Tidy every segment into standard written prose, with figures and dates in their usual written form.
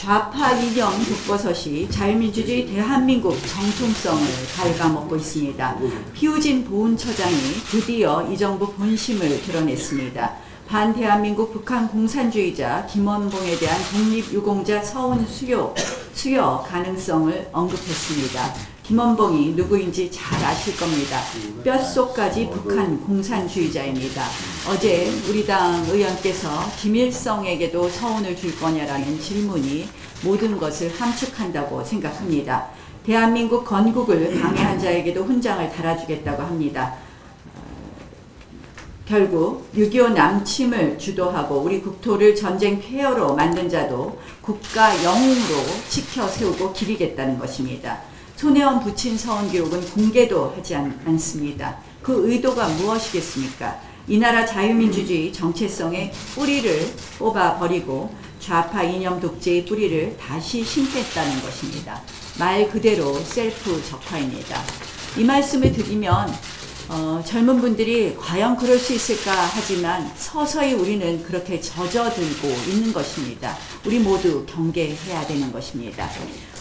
좌파 이념 독버섯이 자유민주주의 대한민국 정통성을 갉아먹고 있습니다. 피우진 보훈처장이 드디어 이 정부 본심을 드러냈습니다. 반대한민국 북한 공산주의자 김원봉에 대한 독립유공자 서훈 수여 가능성을 언급했습니다. 김원봉이 누구인지 잘 아실 겁니다. 뼛속까지 북한 공산주의자입니다. 어제 우리 당 의원께서 김일성에게도 서훈을 줄 거냐라는 질문이 모든 것을 함축한다고 생각합니다. 대한민국 건국을 방해한 자에게도 훈장을 달아주겠다고 합니다. 결국 6.25 남침을 주도하고 우리 국토를 전쟁 폐허로 만든 자도 국가 영웅으로 지켜 세우고 기리겠다는 것입니다. 손혜원 부친 서훈 기록은 공개도 하지 않습니다. 그 의도가 무엇이겠습니까? 이 나라 자유민주주의 정체성의 뿌리를 뽑아버리고 좌파 이념 독재의 뿌리를 다시 심겠다는 것입니다. 말 그대로 셀프 적화입니다. 이 말씀을 드리면 젊은 분들이 과연 그럴 수 있을까 하지만 서서히 우리는 그렇게 젖어들고 있는 것입니다. 우리 모두 경계해야 되는 것입니다.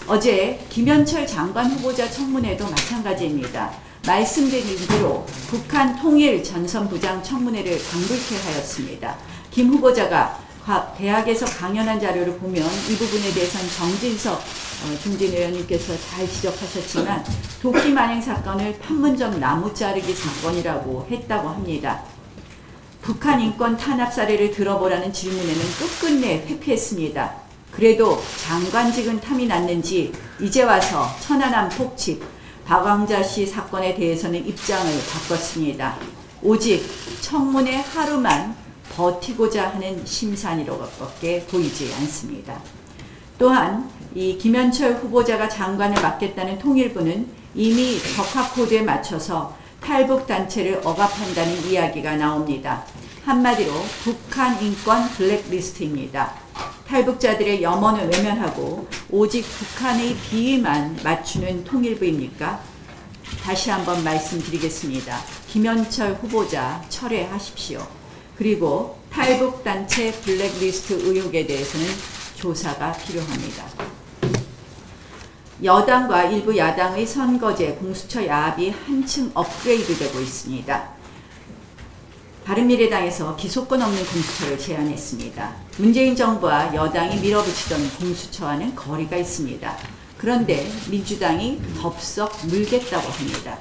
어제 김현철 장관 후보자 청문회도 마찬가지입니다. 말씀드린 대로 북한 통일 전선부장 청문회를 방불케 하였습니다. 김 후보자가 대학에서 강연한 자료를 보면 이 부분에 대해서는 정진석 중진 의원님께서 잘 지적하셨지만 도끼 만행 사건을 판문점 나무 자르기 사건이라고 했다고 합니다. 북한 인권 탄압 사례를 들어보라는 질문에는 끝끝내 회피했습니다. 그래도 장관직은 탐이 났는지 이제 와서 천안함 폭집, 박왕자 씨 사건에 대해서는 입장을 바꿨습니다. 오직 청문회 하루만 버티고자 하는 심산이로밖에 보이지 않습니다. 또한 이 김현철 후보자가 장관을 맡겠다는 통일부는 이미 적합코드에 맞춰서 탈북단체를 억압한다는 이야기가 나옵니다. 한마디로 북한 인권 블랙리스트입니다. 탈북자들의 염원을 외면하고 오직 북한의 비위만 맞추는 통일부입니까? 다시 한번 말씀드리겠습니다. 김현철 후보자 철회하십시오. 그리고 탈북단체 블랙리스트 의혹에 대해서는 조사가 필요합니다. 여당과 일부 야당의 선거제 공수처 야합이 한층 업그레이드되고 있습니다. 바른미래당에서 기소권 없는 공수처를 제안했습니다. 문재인 정부와 여당이 밀어붙이던 공수처와는 거리가 있습니다. 그런데 민주당이 덥석 물겠다고 합니다.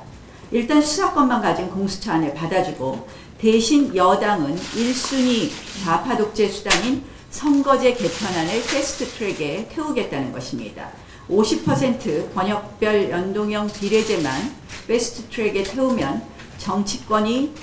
일단 수사권만 가진 공수처안을 받아주고 대신 여당은 1순위 좌파 독재 수단인 선거제 개편안을 패스트트랙에 태우겠다는 것입니다. 50% 권역별 연동형 비례제만 패스트트랙에 태우면 정치권이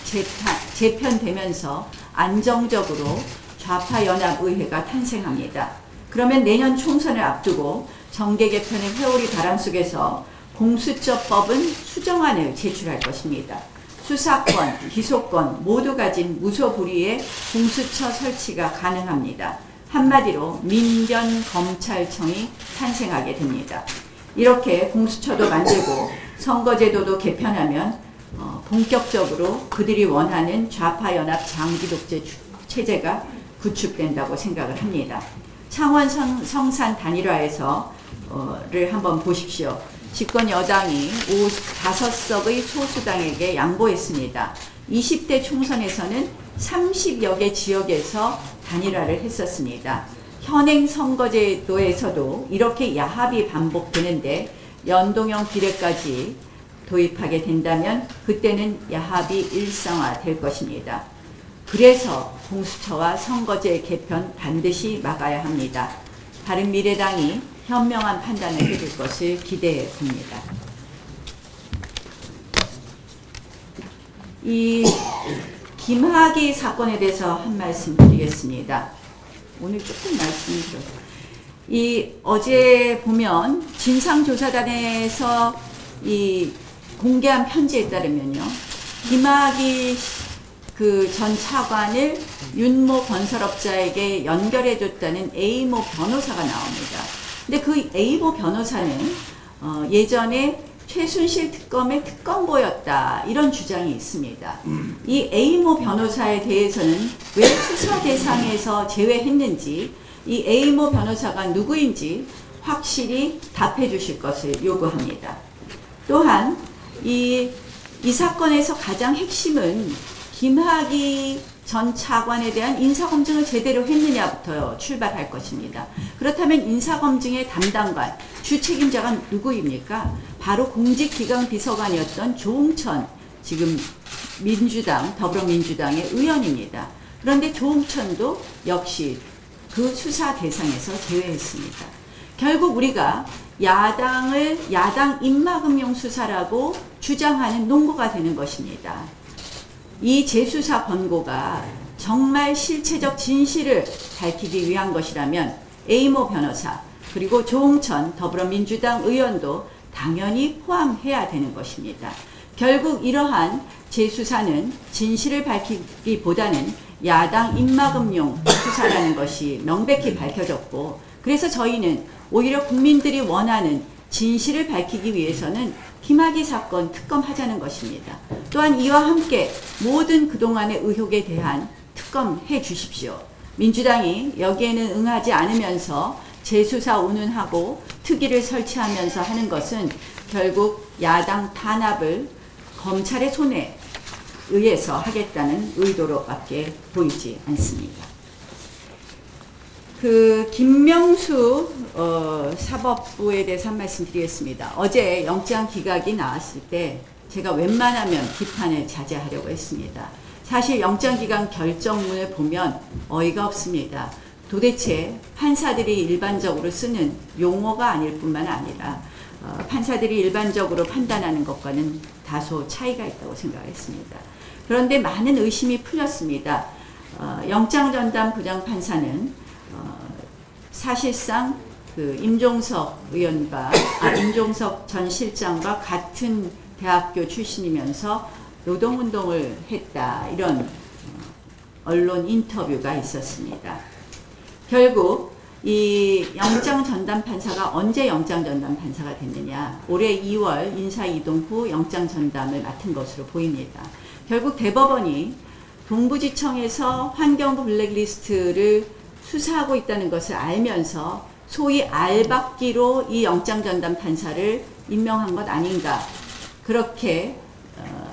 재편되면서 안정적으로 좌파연합의회가 탄생합니다. 그러면 내년 총선을 앞두고 정계 개편의 회오리 바람 속에서 공수처법은 수정안을 제출할 것입니다. 수사권, 기소권 모두 가진 무소불위의 공수처 설치가 가능합니다. 한마디로 민변검찰청이 탄생하게 됩니다. 이렇게 공수처도 만들고 선거제도도 개편하면 본격적으로 그들이 원하는 좌파연합 장기독재 체제가 구축된다고 생각을 합니다. 창원 성산 단일화에서를 한번 보십시오. 집권 여당이 5석의 소수당에게 양보했습니다. 20대 총선에서는 30여 개 지역에서 단일화를 했었습니다. 현행 선거제도에서도 이렇게 야합이 반복되는데 연동형 비례까지 도입하게 된다면 그때는 야합이 일상화될 것입니다. 그래서 공수처와 선거제 개편 반드시 막아야 합니다. 바른미래당이 현명한 판단을 해줄 것을 기대해 봅니다. 이 김학의 사건에 대해서 한 말씀 드리겠습니다. 오늘 조금 말씀이 길어서. 이 어제 보면 진상조사단에서 이 공개한 편지에 따르면요, 김학의 그 전 차관을 윤모 건설업자에게 연결해줬다는 A모 변호사가 나옵니다. 근데 그 A모 변호사는 예전에 최순실 특검의 특검보였다 이런 주장이 있습니다. 이 A모 변호사에 대해서는 왜 수사 대상에서 제외했는지 이 A모 변호사가 누구인지 확실히 답해 주실 것을 요구합니다. 또한 이 사건에서 가장 핵심은 김학의 전 차관에 대한 인사검증을 제대로 했느냐부터 출발할 것입니다. 그렇다면 인사검증의 담당관, 주책임자가 누구입니까? 바로 공직기강 비서관이었던 조응천, 지금 더불어민주당의 의원입니다. 그런데 조응천도 역시 그 수사 대상에서 제외했습니다. 결국 우리가 야당 입막음용 수사라고 주장하는 논거가 되는 것입니다. 이 재수사 권고가 정말 실체적 진실을 밝히기 위한 것이라면 A모 변호사 그리고 조응천 더불어민주당 의원도 당연히 포함해야 되는 것입니다. 결국 이러한 재수사는 진실을 밝히기보다는 야당 입막음용 수사라는 것이 명백히 밝혀졌고, 그래서 저희는 오히려 국민들이 원하는 진실을 밝히기 위해서는 김학의 사건 특검하자는 것입니다. 또한 이와 함께 모든 그동안의 의혹에 대한 특검해 주십시오. 민주당이 여기에는 응하지 않으면서 재수사 운운하고 특위를 설치하면서 하는 것은 결국 야당 탄압을 검찰의 손에 의해서 하겠다는 의도로밖에 보이지 않습니다. 김명수 사법부에 대해서 한 말씀 드리겠습니다. 어제 영장 기각이 나왔을 때 제가 웬만하면 비판을 자제하려고 했습니다. 사실 영장 기각 결정문을 보면 어이가 없습니다. 도대체 판사들이 일반적으로 쓰는 용어가 아닐 뿐만 아니라 판사들이 일반적으로 판단하는 것과는 다소 차이가 있다고 생각했습니다. 그런데 많은 의심이 풀렸습니다. 영장전담 부장판사는 사실상 임종석 전 실장과 같은 대학교 출신이면서 노동운동을 했다, 이런 언론 인터뷰가 있었습니다. 결국 이 영장전담판사가 언제 영장전담판사가 됐느냐, 올해 2월 인사이동 후 영장전담을 맡은 것으로 보입니다. 결국 대법원이 동부지청에서 환경부 블랙리스트를 수사하고 있다는 것을 알면서 소위 알박기로 이 영장전담 판사를 임명한 것 아닌가, 그렇게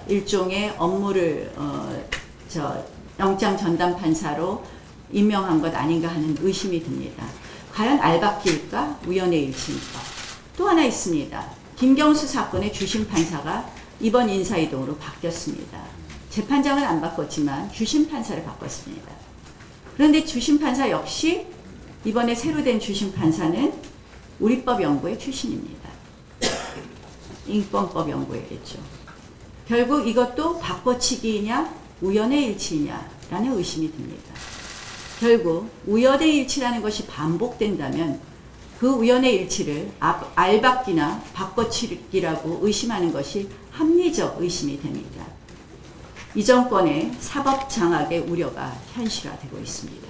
일종의 업무를 영장전담 판사로 임명한 것 아닌가 하는 의심이 듭니다. 과연 알박기일까? 우연의 일치일까? 또 하나 있습니다. 김경수 사건의 주심판사가 이번 인사이동으로 바뀌었습니다. 재판장은 안 바꿨지만 주심판사를 바꿨습니다. 그런데 주심판사 역시 이번에 새로 된 주심판사는 우리법연구회 출신입니다. 인권법연구회겠죠. 결국 이것도 바꿔치기이냐 우연의 일치이냐라는 의심이 듭니다. 결국 우연의 일치라는 것이 반복된다면 그 우연의 일치를 알박기나 바꿔치기라고 의심하는 것이 합리적 의심이 됩니다. 이 정권의 사법 장악의 우려가 현실화되고 있습니다.